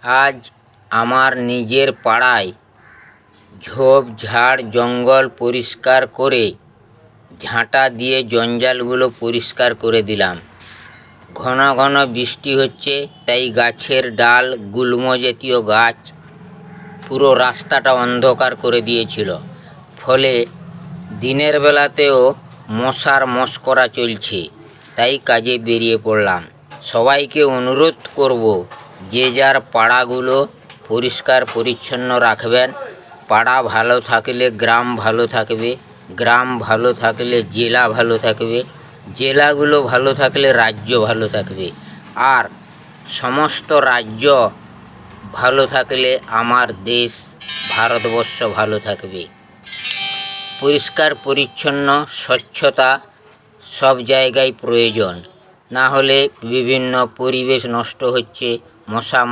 আজ আমার নিজের পাড়ায় ঝোপঝাড় জঙ্গল পরিষ্কার করে ঝাঁটা দিয়ে জঞ্জালগুলো পরিষ্কার করে দিলাম। ঘন ঘন বৃষ্টি হচ্ছে, তাই গাছের ডাল, গুল্ম জাতীয় গাছ পুরো রাস্তাটা অন্ধকার করে দিয়েছিল। ফলে দিনের বেলাতেও মশার মশকরা চলছে, তাই কাজে বেরিয়ে পড়লাম। সবাইকে অনুরোধ করব, যে যার পাড়াগুলো পরিষ্কার পরিচ্ছন্ন রাখবেন। পাড়া ভালো থাকলে গ্রাম ভালো থাকবে, গ্রাম ভালো থাকলে জেলা ভালো থাকবে, জেলাগুলো ভালো থাকলে রাজ্য ভালো থাকবে, আর সমস্ত রাজ্য ভালো থাকলে আমার দেশ ভারতবর্ষ ভালো থাকবে। পরিষ্কার পরিচ্ছন্ন স্বচ্ছতা সব জায়গায় প্রয়োজন, না হলে বিভিন্ন পরিবেশ নষ্ট হচ্ছে, মশা